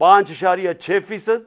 5.6%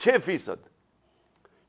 6%।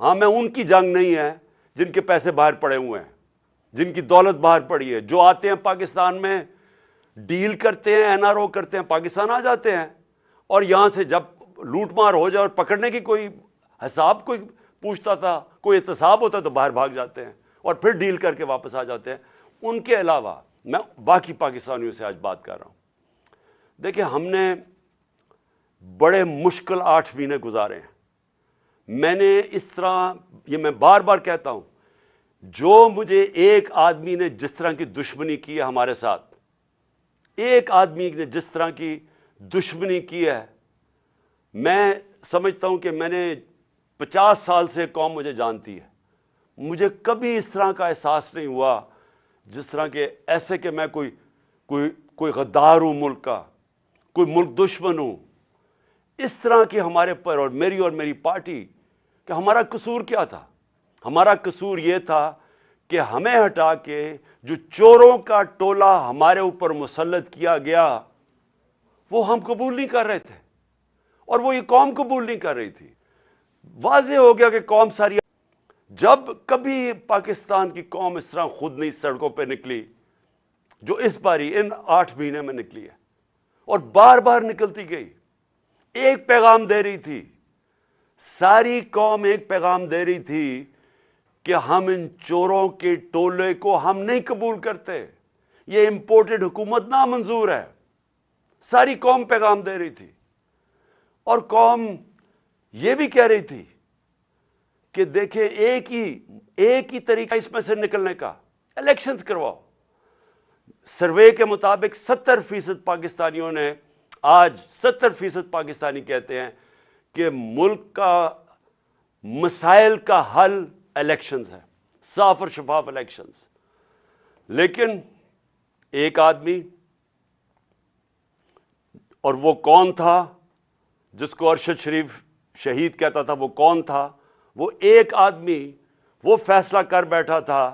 ہاں میں ان کی جنگ نہیں ہے جن کے پیسے باہر پڑے ہوئے ہیں، جن کی دولت باہر پڑی ہے، جو آتے ہیں پاکستان میں ڈیل کرتے ہیں، این آر او کرتے ہیں، پاکستان آ جاتے ہیں، اور یہاں سے جب لوٹ مار ہو جائے اور پکڑنے کی کوئی حساب کوئی پوچھتا تھا، کوئی احتساب ہوتا تو باہر بھاگ جاتے ہیں اور پھر ڈیل کر کے واپس آ جاتے ہیں۔ ان کے علاوہ میں باقی پاکستانیوں سے آج بات کر رہا ہوں۔ دیکھیں، ہم نے بڑے مشکل 8 مہینے گزارے ہیں۔ میں نے اس طرح، یہ میں بار بار کہتا ہوں، جو مجھے ایک آدمی نے جس طرح کی دشمنی کی ہے ہمارے ساتھ، ایک آدمی نے جس طرح کی دشمنی کی ہے، میں سمجھتا ہوں کہ میں نے 50 سال سے قوم مجھے جانتی ہے، مجھے کبھی اس طرح کا احساس نہیں ہوا جس طرح کہ ایسے کہ میں کوئی غدار ہوں ملک کا، کوئی ملک دشمن ہوں۔ اس طرح کی ہمارے پر اور میری پارٹی کہ ہمارا قصور کیا تھا؟ ہمارا قصور یہ تھا کہ ہمیں ہٹا کے جو چوروں کا ٹولہ ہمارے اوپر مسلط کیا گیا وہ ہم قبول نہیں کر رہے تھے، اور وہ یہ قوم قبول نہیں کر رہی تھی۔ واضح ہو گیا کہ قوم ساری، جب کبھی پاکستان کی قوم اس طرح خود نہیں سڑکوں پہ نکلی جو اس باری ان 8 مہینے میں نکلی ہے، اور بار بار نکلتی گئی، ایک پیغام دے رہی تھی، ساری قوم ایک پیغام دے رہی تھی کہ ہم ان چوروں کے ٹولے کو ہم نہیں قبول کرتے، یہ امپورٹڈ حکومت نامنظور ہے۔ ساری قوم پیغام دے رہی تھی، اور قوم یہ بھی کہہ رہی تھی کہ دیکھیں ایک ہی طریقہ اس میں سے نکلنے کا، الیکشنز کرواؤ۔ سروے کے مطابق 70% پاکستانیوں نے، آج 70% پاکستانی کہتے ہیں کہ ملک کا مسائل کا حل الیکشنز ہے، صاف اور شفاف الیکشنز۔ لیکن ایک آدمی، اور وہ کون تھا جس کو ارشد شریف شہید کہتا تھا، وہ کون تھا؟ وہ ایک آدمی وہ فیصلہ کر بیٹھا تھا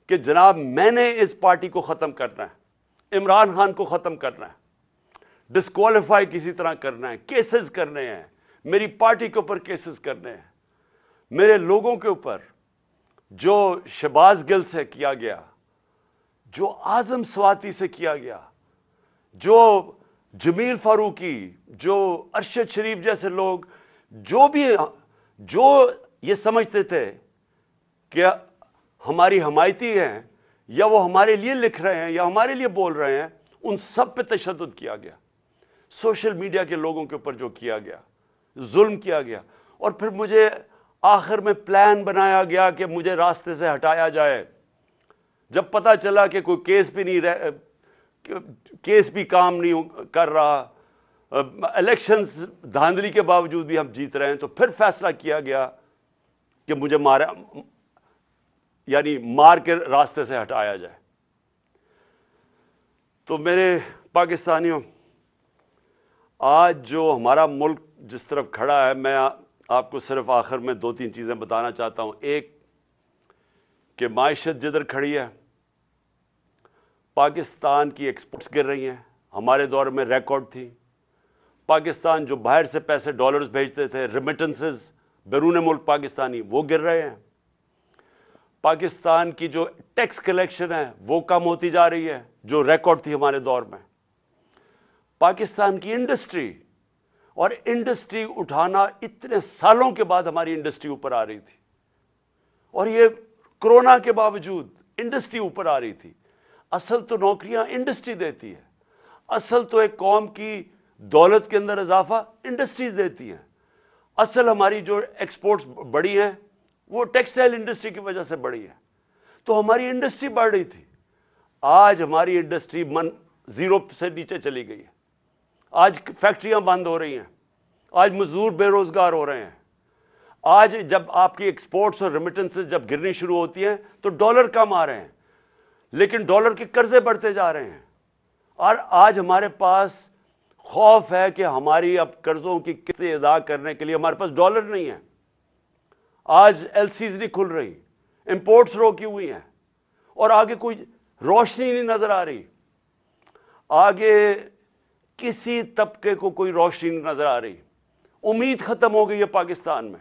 کہ جناب میں نے اس پارٹی کو ختم کرنا ہے، عمران خان کو ختم کرنا ہے، ڈسکوالیفائی کسی طرح کرنا ہے، کیسز کرنے ہیں، میری پارٹی کے اوپر کیسز کرنے ہیں، میرے لوگوں کے اوپر، جو شہباز گل سے کیا گیا، جو اعظم سواتی سے کیا گیا، جو جمیل فاروقی، جو ارشد شریف جیسے لوگ، جو یہ سمجھتے تھے کہ ہماری حمایتی ہیں، یا وہ ہمارے لیے لکھ رہے ہیں یا ہمارے لیے بول رہے ہیں، ان سب پہ تشدد کیا گیا۔ سوشل میڈیا کے لوگوں کے اوپر جو کیا گیا، ظلم کیا گیا، اور پھر مجھے آخر میں پلان بنایا گیا کہ مجھے راستے سے ہٹایا جائے۔ جب پتا چلا کہ کوئی کیس بھی کام نہیں کر رہا، الیکشنز دھاندلی کے باوجود بھی ہم جیت رہے ہیں، تو پھر فیصلہ کیا گیا کہ مجھے مار کے راستے سے ہٹایا جائے۔ تو میرے پاکستانیوں، آج جو ہمارا ملک جس طرف کھڑا ہے، میں آپ کو صرف آخر میں 2-3 چیزیں بتانا چاہتا ہوں۔ ایک کہ معیشت جدھر کھڑی ہے، پاکستان کی ایکسپورٹس گر رہی ہیں، ہمارے دور میں ریکارڈ تھی۔ پاکستان جو باہر سے پیسے ڈالرز بھیجتے تھے، ریمیٹنسز بیرون ملک پاکستانی، وہ گر رہے ہیں۔ پاکستان کی جو ٹیکس کلیکشن ہے وہ کم ہوتی جا رہی ہے، جو ریکارڈ تھی ہمارے دور میں۔ پاکستان کی انڈسٹری، اور انڈسٹری اٹھانا اتنے سالوں کے بعد ہماری انڈسٹری اوپر آ رہی تھی، اور یہ کرونا کے باوجود انڈسٹری اوپر آ رہی تھی۔ اصل تو نوکریاں انڈسٹری دیتی ہے، اصل تو ایک قوم کی دولت کے اندر اضافہ انڈسٹریز دیتی ہیں۔ اصل ہماری جو ایکسپورٹس بڑی ہیں وہ ٹیکسٹائل انڈسٹری کی وجہ سے بڑی ہے، تو ہماری انڈسٹری بڑھ رہی تھی۔ آج ہماری انڈسٹری زیرو سے نیچے چلی گئی ہے، آج فیکٹریاں بند ہو رہی ہیں، آج مزدور بے روزگار ہو رہے ہیں۔ آج جب آپ کی ایکسپورٹس اور ریمیٹنسز جب گرنی شروع ہوتی ہیں تو ڈالر کم آ رہے ہیں، لیکن ڈالر کے قرضے بڑھتے جا رہے ہیں، اور آج ہمارے پاس خوف ہے کہ ہماری اب قرضوں کی قسطیں ادا کرنے کے لیے ہمارے پاس ڈالر نہیں ہے۔ آج ایل سیز نہیں کھل رہی، امپورٹس روکی ہوئی ہیں، اور آگے کوئی روشنی نہیں نظر آ رہی، آگے کسی طبقے کو کوئی روشنی نہیں نظر آ رہی، امید ختم ہو گئی ہے پاکستان میں۔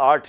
8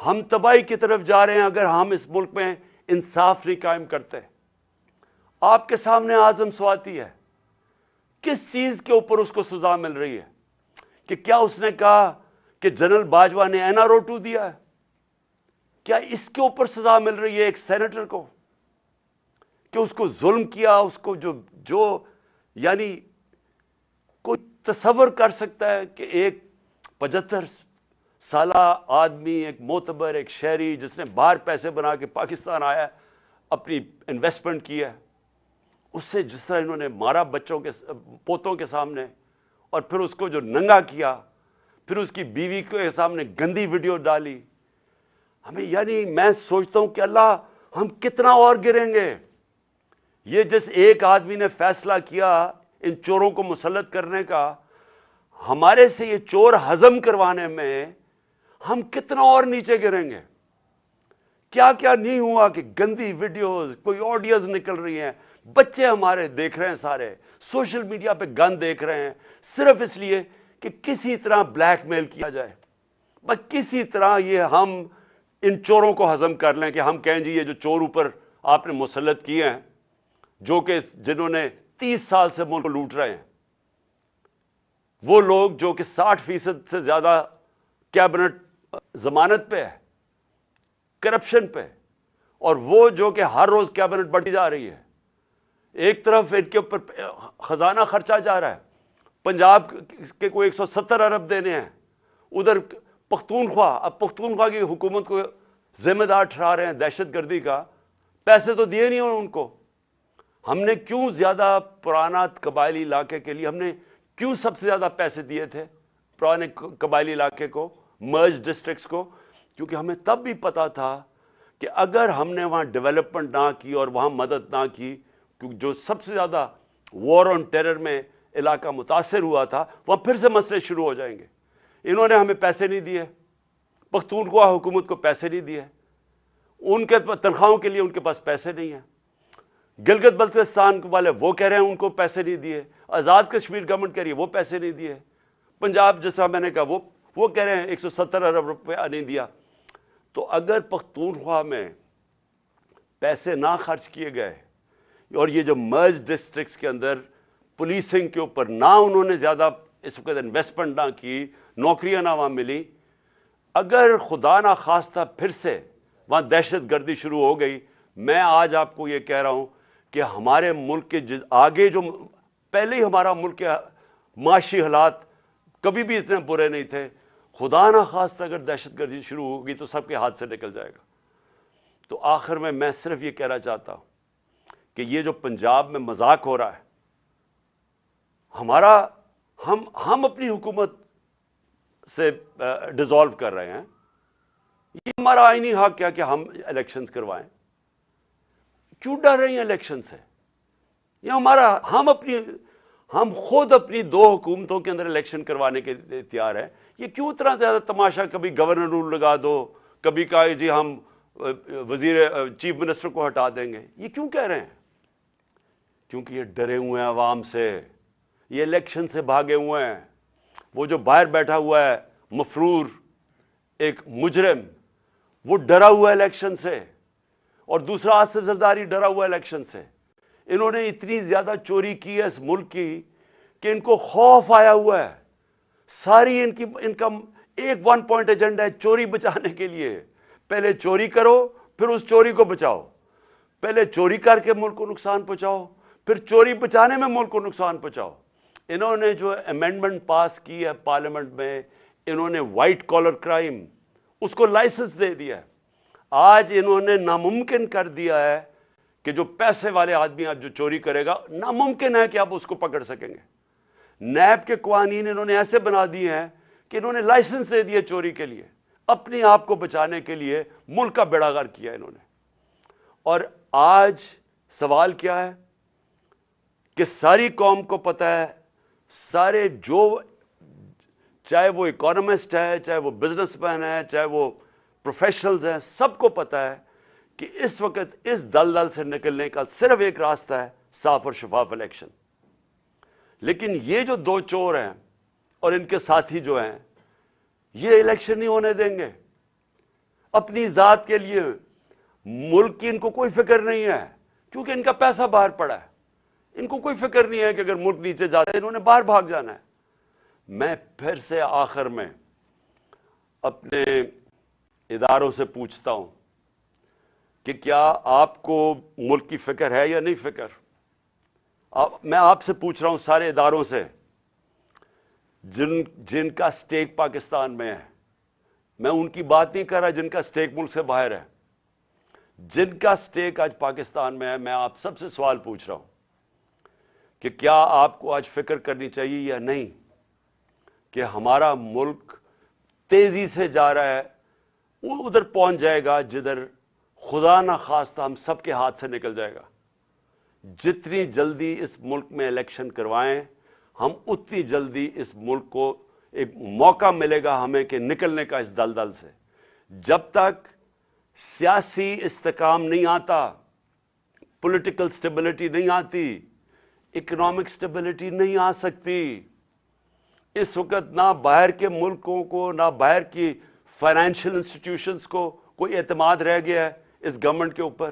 ہم تباہی کی طرف جا رہے ہیں اگر ہم اس ملک میں انصاف نہیں قائم کرتے۔ آپ کے سامنے اعظم سواتی ہے، کس چیز کے اوپر اس کو سزا مل رہی ہے؟ کہ کیا اس نے کہا کہ جنرل باجوہ نے این آر او 2 دیا ہے؟ کیا اس کے اوپر سزا مل رہی ہے ایک سینیٹر کو کہ اس کو ظلم کیا؟ اس کو جو یعنی کوئی تصور کر سکتا ہے کہ ایک 75 سالہ آدمی، ایک معتبر، ایک شہری جس نے باہر پیسے بنا کے پاکستان آیا، اپنی انویسٹمنٹ کی ہے، اس سے جس طرح انہوں نے مارا بچوں کے پوتوں کے سامنے، اور پھر اس کو جو ننگا کیا، پھر اس کی بیوی کے سامنے گندی ویڈیو ڈالی، ہمیں یعنی میں سوچتا ہوں کہ اللہ ہم کتنا اور گریں گے؟ یہ جس ایک آدمی نے فیصلہ کیا ان چوروں کو مسلط کرنے کا، ہمارے سے یہ چور ہضم کروانے میں ہم کتنا اور نیچے گریں گے؟ کیا کیا نہیں ہوا کہ گندی ویڈیوز، کوئی آڈیوز نکل رہی ہیں، بچے ہمارے دیکھ رہے ہیں، سارے سوشل میڈیا پہ گند دیکھ رہے ہیں، صرف اس لیے کہ کسی طرح بلیک میل کیا جائے، بس کسی طرح یہ ہم ان چوروں کو ہضم کر لیں، کہ ہم کہیں جی یہ جو چور اوپر آپ نے مسلط کیے ہیں، جو کہ جنہوں نے 30 سال سے ملک کو لوٹ رہے ہیں، وہ لوگ جو کہ 60% سے زیادہ کیبنٹ ضمانت پہ ہے، کرپشن پہ، اور وہ جو کہ ہر روز کیبنٹ بڑھتی جا رہی ہے، ایک طرف ان کے اوپر خزانہ خرچہ جا رہا ہے، پنجاب کے کوئی 170 ارب دینے ہیں، ادھر پختونخوا، اب پختونخوا کی حکومت کو ذمہ دار ٹھہرا رہے ہیں دہشت گردی کا، پیسے تو دیے نہیں ان کو۔ ہم نے کیوں زیادہ پرانا قبائلی علاقے کے لیے ہم نے کیوں سب سے زیادہ پیسے دیے تھے پرانے قبائلی علاقے کو، مرج ڈسٹرکٹس کو؟ کیونکہ ہمیں تب بھی پتا تھا کہ اگر ہم نے وہاں ڈیولپمنٹ نہ کی اور وہاں مدد نہ کی، کیونکہ جو سب سے زیادہ وار آن ٹیرر میں علاقہ متاثر ہوا تھا، وہاں پھر سے مسئلے شروع ہو جائیں گے۔ انہوں نے ہمیں پیسے نہیں دیے، پختونخوا حکومت کو پیسے نہیں دیے، ان کے تنخواہوں کے لیے ان کے پاس پیسے نہیں ہیں، گلگت بلتستان والے وہ کہہ رہے ہیں ان کو پیسے نہیں دیے، آزاد کشمیر گورنمنٹ کہہ رہی ہے وہ پیسے نہیں دیے، پنجاب جس طرح میں نے کہا وہ کہہ رہے ہیں 170 ارب روپیہ نہیں دیا۔ تو اگر پختونخوا میں پیسے نہ خرچ کیے گئے اور یہ جو مرج ڈسٹرکٹس کے اندر پولیسنگ کے اوپر نہ انہوں نے زیادہ اس وقت انویسٹمنٹ نہ کی، نوکریاں نہ وہاں ملی، اگر خدا نہ خواستہ پھر سے وہاں دہشت گردی شروع ہو گئی، میں آج آپ کو یہ کہہ رہا ہوں کہ ہمارے ملک کے آگے جو پہلے ہی ہمارا ملک کے معاشی حالات کبھی بھی اتنے برے نہیں تھے، خدا نہ خواستہ اگر دہشت گردی شروع ہوگی تو سب کے ہاتھ سے نکل جائے گا۔ تو آخر میں صرف یہ کہنا چاہتا ہوں کہ یہ جو پنجاب میں مذاق ہو رہا ہے، ہم اپنی حکومت سے ڈیزالو کر رہے ہیں، یہ ہمارا آئینی حق ہے کہ ہم الیکشنز کروائیں۔ کیوں ڈر رہی ہیں الیکشن سے؟ یہ ہم خود اپنی 2 حکومتوں کے اندر الیکشن کروانے کے لیے تیار ہیں۔ یہ کیوں اتنا زیادہ تماشا؟ کبھی گورنر رول لگا دو، کبھی کہا جی ہم چیف منسٹر کو ہٹا دیں گے۔ یہ کیوں کہہ رہے ہیں؟ کیونکہ یہ ڈرے ہوئے ہیں عوام سے، یہ الیکشن سے بھاگے ہوئے ہیں۔ وہ جو باہر بیٹھا ہوا ہے مفرور ایک مجرم، وہ ڈرا ہوا ہے الیکشن سے، اور دوسرا آصف زرداری ڈرا ہوا ہے الیکشن سے۔ انہوں نے اتنی زیادہ چوری کی ہے اس ملک کی کہ ان کو خوف آیا ہوا ہے۔ ساری ان کا ایک 1 پوائنٹ ایجنڈا ہے چوری بچانے کے لیے۔ پہلے چوری کرو، پھر اس چوری کو بچاؤ۔ پہلے چوری کر کے ملک کو نقصان پہنچاؤ، پھر چوری بچانے میں ملک کو نقصان پہنچاؤ۔ انہوں نے جو امینڈمنٹ پاس کی ہے پارلیمنٹ میں، انہوں نے وائٹ کالر کرائم اس کو لائسنس دے دیا ہے۔ آج انہوں نے ناممکن کر دیا ہے کہ جو پیسے والے آدمی آج جو چوری کرے گا، ناممکن ہے کہ آپ اس کو پکڑ سکیں گے۔ نیب کے قوانین انہوں نے ایسے بنا دیے ہیں کہ انہوں نے لائسنس دے دیا چوری کے لیے، اپنے آپ کو بچانے کے لیے ملک کا بیڑا غرق کیا انہوں نے۔ اور آج سوال کیا ہے کہ ساری قوم کو پتہ ہے، سارے چاہے وہ اکانومسٹ ہے، چاہے وہ بزنس مین ہے، چاہے وہ پروفیشنلز ہیں، سب کو پتہ ہے کہ اس وقت اس دلدل سے نکلنے کا صرف ایک راستہ ہے، صاف اور شفاف الیکشن۔ لیکن یہ جو 2 چور ہیں اور ان کے ساتھی جو ہیں، یہ الیکشن نہیں ہونے دیں گے۔ اپنی ذات کے لیے ملک کی ان کو کوئی فکر نہیں ہے، کیونکہ ان کا پیسہ باہر پڑا ہے. ان کو کوئی فکر نہیں ہے کہ اگر ملک نیچے جاتا ہے انہوں نے باہر بھاگ جانا ہے. میں پھر سے آخر میں اپنے اداروں سے پوچھتا ہوں کہ کیا آپ کو ملک کی فکر ہے یا نہیں فکر؟ میں آپ سے پوچھ رہا ہوں، سارے اداروں سے جن کا سٹیک پاکستان میں ہے. میں ان کی بات نہیں کر رہا جن کا سٹیک ملک سے باہر ہے. جن کا سٹیک آج پاکستان میں ہے، میں آپ سب سے سوال پوچھ رہا ہوں کہ کیا آپ کو آج فکر کرنی چاہیے یا نہیں کہ ہمارا ملک تیزی سے جا رہا ہے، وہ ادھر پہنچ جائے گا جدھر خدا نہ خواستہ ہم سب کے ہاتھ سے نکل جائے گا. جتنی جلدی اس ملک میں الیکشن کروائیں ہم اتنی جلدی اس ملک کو ایک موقع ملے گا ہمیں کہ نکلنے کا اس دلدل سے. جب تک سیاسی استحکام نہیں آتا، پولیٹیکل سٹیبلٹی نہیں آتی، اکنامک سٹیبلٹی نہیں آ سکتی. اس وقت نہ باہر کے ملکوں کو، نہ باہر کی فائنینشیل انسٹیٹیوشنز کو کوئی اعتماد رہ گیا ہے اس گورنمنٹ کے اوپر،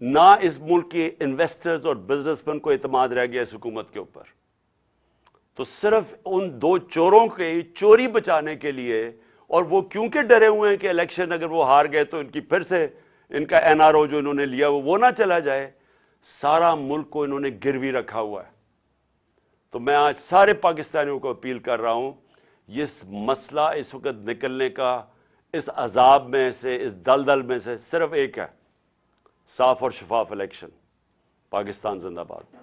نہ اس ملک کے انویسٹرز اور بزنس مین کو اعتماد رہ گیا اس حکومت کے اوپر. تو صرف ان دو چوروں کے چوری بچانے کے لیے، اور وہ کیونکہ ڈرے ہوئے ہیں کہ الیکشن اگر وہ ہار گئے تو ان کی پھر سے ان کا این آر او جو انہوں نے لیا وہ نہ چلا جائے، سارا ملک کو انہوں نے گروی رکھا ہوا ہے. تو میں آج سارے پاکستانیوں کو اپیل کر رہا ہوں، یہ مسئلہ اس وقت نکلنے کا اس عذاب میں سے، اس دلدل میں سے صرف ایک ہے، صاف اور شفاف الیکشن. پاکستان زندہ باد.